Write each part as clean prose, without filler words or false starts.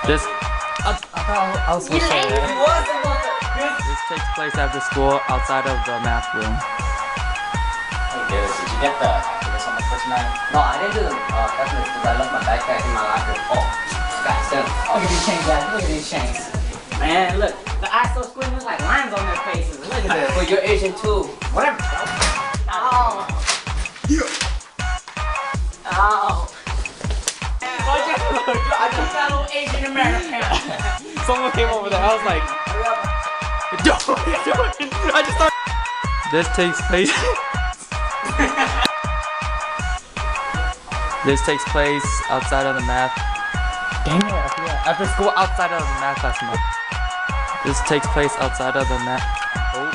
This I was supposed to say that. This takes place after school outside of the math room. Hey, did you get the calculus homework for tonight? No, I didn't do the calculus because I left my backpack in my locker. Oh, guys, look at these chains, guys. Look at these chains. Man, look, the eyes so squinty, look like lines on their faces. Look at this. But you're Asian too. Whatever. Ow. Ow. I just got a little Asian American. Someone came over there. I was like, yo, what are you doing? I just thought. This takes place. This takes place outside of the math. Dang it, I forgot. After school, outside of the math class. This takes place outside of the math. Oh.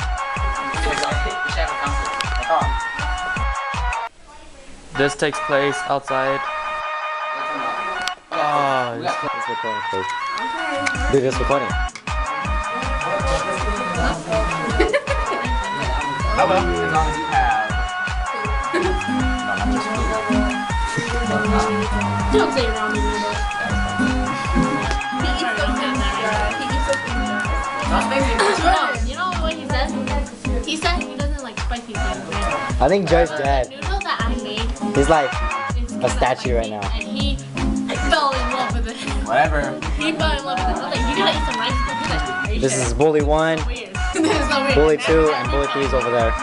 This takes place outside. Oh, it's recording, please. Okay. Dude, it's recording. Oh well, as long as you have. No, not just food. Don't say ramen noodles. You know what he says? He said he doesn't like spicy things. I think Joe's dead. The noodle that I made. He's like a statue right now. And he fell in love with it. Whatever. He fell in love with it. I was like, you gotta eat some rice. He's like, are you This sure? is Bully 1, Weird. This is so weird. Bully 2, and Bully 3 is over there.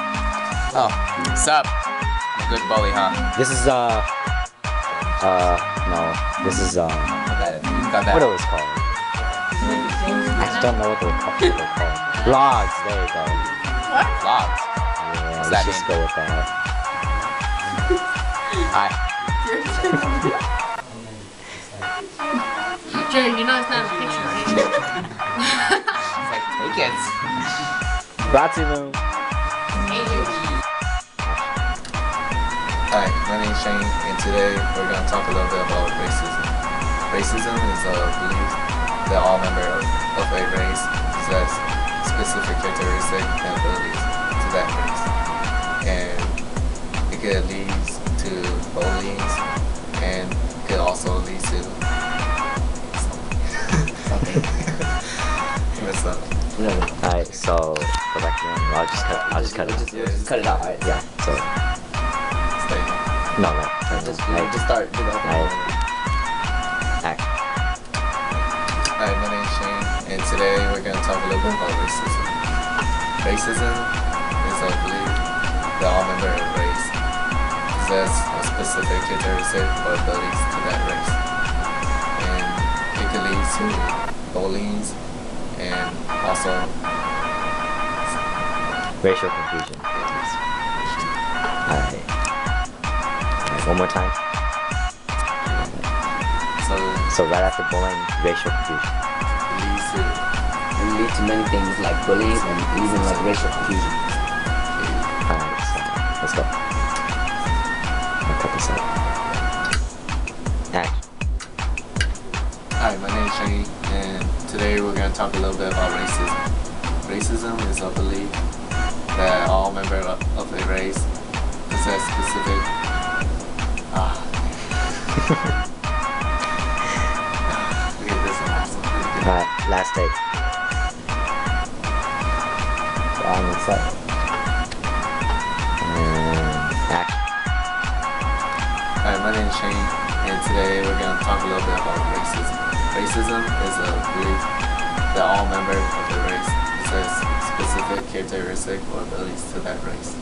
Oh, sup? I'm a good bully, huh? This is no. This is You got that. what it was called. I just don't know what they're called. Vlogs, there you go. What? Vlogs. Yeah, What's let's that just mean? go with that. Hi. Jerry, you know it's not a picture, right? It's like, hey kids. Ratimu. Hi, my name is Shane, and today we're going to talk a little bit about racism. Racism is a belief that all members of a race possess specific characteristics and abilities to that race. And it could lead to bullying, and could also lead to what's up? Alright, so go back to me. I'll just cut it. Just cut it out, alright? Yeah. So Stay. no. Just start. Do the Act. Hi, my name is Shane, and today we're going to talk a little bit about racism. Racism is a belief that all members of a race possess a specific characteristic or abilities to that race. And it can lead to bullying and also Racial confusion. Alright. One more time. So right after bullying, racial confusion. It leads to many things like bullying and even like racial confusion. Alright, so let's go. I'll cut this out. Act. Hi, my name is Shane, and today we're going to talk a little bit about racism. Racism is a belief that all members of a race possess specific look at this one. Alright, last take. On the set. And act. Hi, my name is Shane, and today we're going to talk a little bit about racism. Racism is a belief that all members of the race possess specific characteristics or abilities to that race.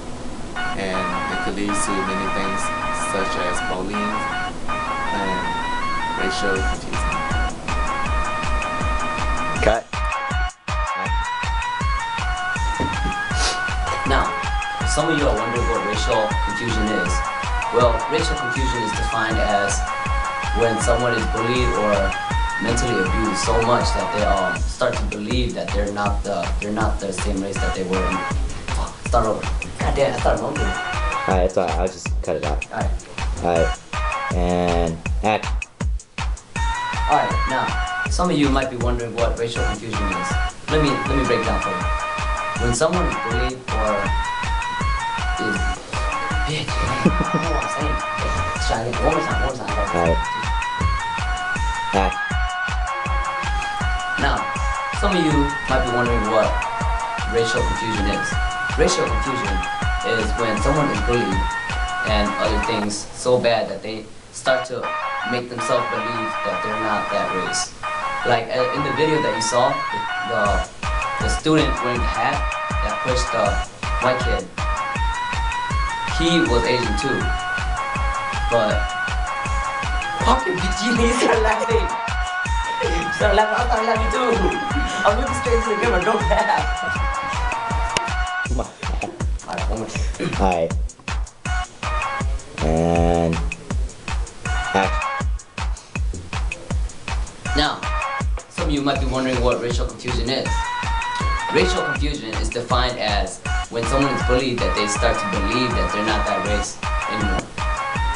And it could lead to many things such as bullying and racial confusion. Cut. Now, some of you are wondering what racial confusion is. Well, racial confusion is defined as when someone is bullied or mentally abused so much that they start to believe that they're not the same race that they were in. Fuck, start over. God damn, I started mumbling. Alright, it's alright. I'll just cut it out. Alright. Alright. And act. Alright, now, some of you might be wondering what racial confusion is. Let me break down for you. When someone is bullied or is bitch, I don't know what I'm saying. Let's try it again. One more time. Alright. Act. Some of you might be wondering what racial confusion is. Racial confusion is when someone is bullied and other things so bad that they start to make themselves believe that they're not that race. Like in the video that you saw, the student wearing the hat that pushed the white kid, he was Asian too. But fucking bitchy, start laughing. Start laughing, I started laughing too. I'm looking straight into the camera, don't laugh. Alright, one more time. Alright. And action. Now, some of you might be wondering what racial confusion is. Racial confusion is defined as when someone is bullied that they start to believe that they're not that race anymore.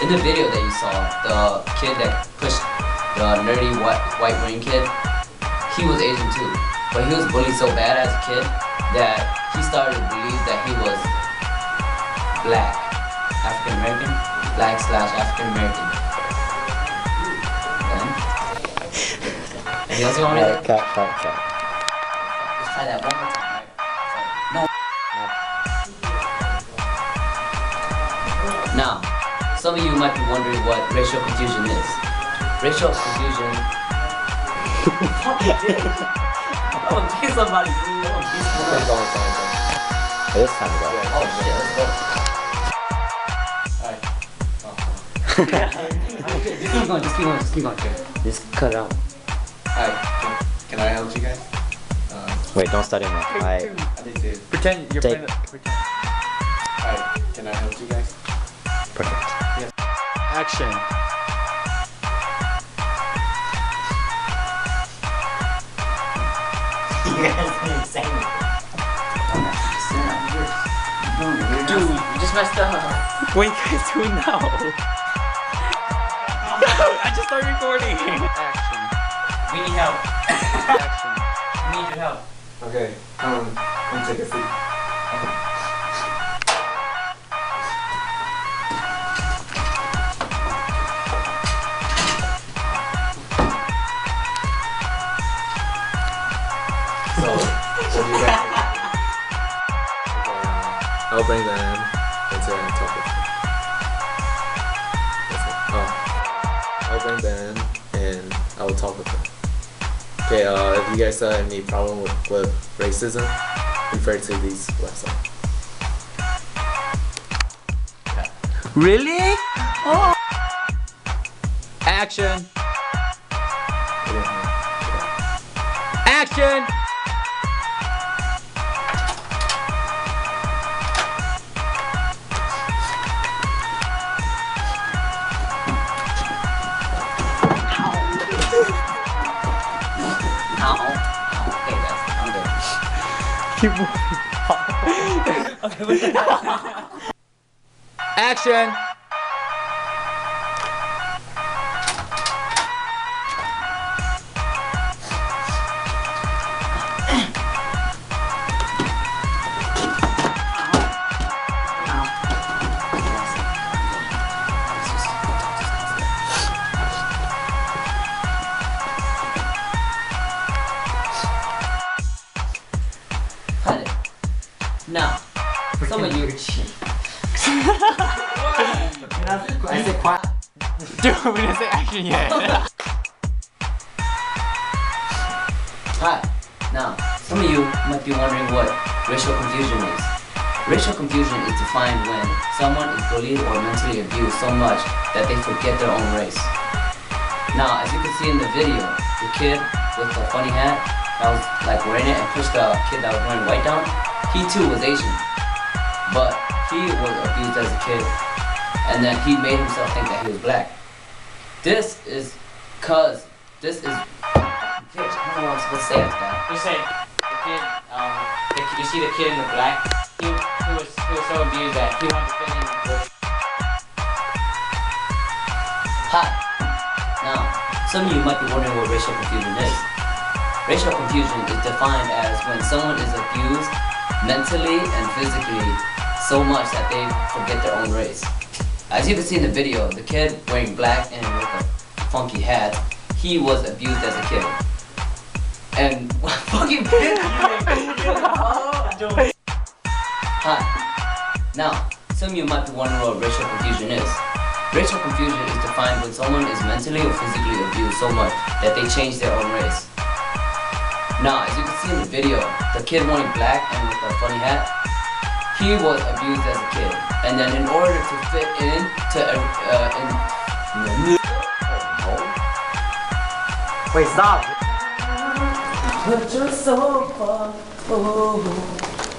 In the video that you saw, the kid that pushed the nerdy white wearing kid, he was Asian too. But he was bullied so bad as a kid that he started to believe that he was black, African American, black / African American. Anything else you want me to do? Cut. Let's try that one more time, right? No. Now, some of you might be wondering what racial confusion is. Racial confusion. I want to kill somebody, dude. I want to kill somebody. This time go. Oh shit, let's go. Alright. Just keep going. Just cut it out. Hi, can I help you guys? Wait, don't start anymore. Alright. I need to. Pretend you're Take- playing pretend. Hi, can I help you guys? Perfect. Action. You guys insane. Dude, you just messed up. What are you guys doing now? I just started recording. Action. We need help. Action. We need your help. Okay, come take a seat. So, what do you guys think? I'll bring them in and talk with them. I'll bring them in and I will talk with them. Okay, if you guys have any problem with racism, refer to these websites. Really? Oh. Action. Action. Okay, guys, I'm good. Keep moving. Action. Cut it. Now, some of you. I said quiet. Dude, we didn't say action yet. Hi. Now, some of you might be wondering what racial confusion is. Racial confusion is defined when someone is bullied or mentally abused so much that they forget their own race. Now, as you can see in the video, the kid with the funny hat that was like wearing it and pushed the kid that was wearing white down, he too was Asian. But he was abused as a kid, and then he made himself think that he was black. This is cause this is bitch, I don't know what I'm supposed to say after that. Just say the kid. You see the kid in the black. He was so abused that he wanted to fit in with. Hi. Now, some of you might be wondering what racial confusion is. Racial confusion is defined as when someone is abused mentally and physically so much that they forget their own race. As you can see in the video, the kid wearing black and with a funky hat, he was abused as a kid. And fucking Hi. Now, some of you might be wondering what racial confusion is. Racial confusion is defined when someone is mentally or physically abused so much that they change their own race. Now, as you can see in the video, the kid wearing black and with a funny hat, he was abused as a kid. And then in order to fit in to Wait, stop. but you're so far, oh,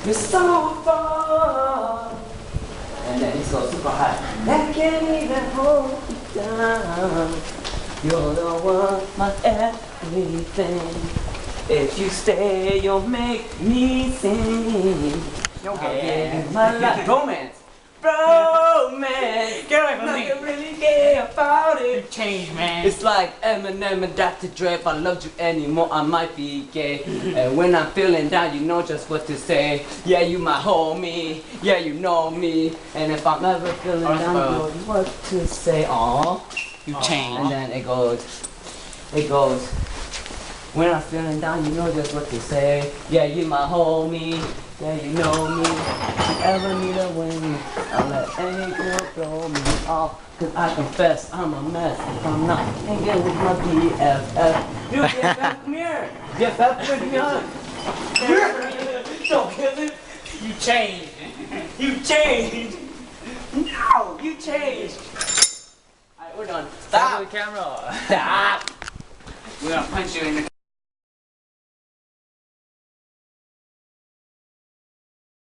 you're so far. And then it goes super high. I can't even hold you down. You're the one, my everything. If you stay, you'll make me sing. Okay. My life. Romance. Romance. Get away from me. Nothing really care about You it. changed, man. It's like Eminem and Dr. Dre. If I loved you anymore, I might be gay. And when I'm feeling down, you know just what to say. Yeah, you my homie. Yeah, you know me. And if I'm ever feeling down, you know what to say. Aww. You And changed. then it goes. When I'm feeling down, you know just what to say. Yeah, you my homie. Yeah, you know me. If you ever need a win, I'll let any girl throw me off. Cause I confess I'm a mess if I'm not hanging with my BFF. You BFF, come here. BFF, come here, give me a hug. Don't kill it. You changed. You changed. No, you changed. Alright, we're done. Stop Stop. the camera. Stop. We're gonna punch you in the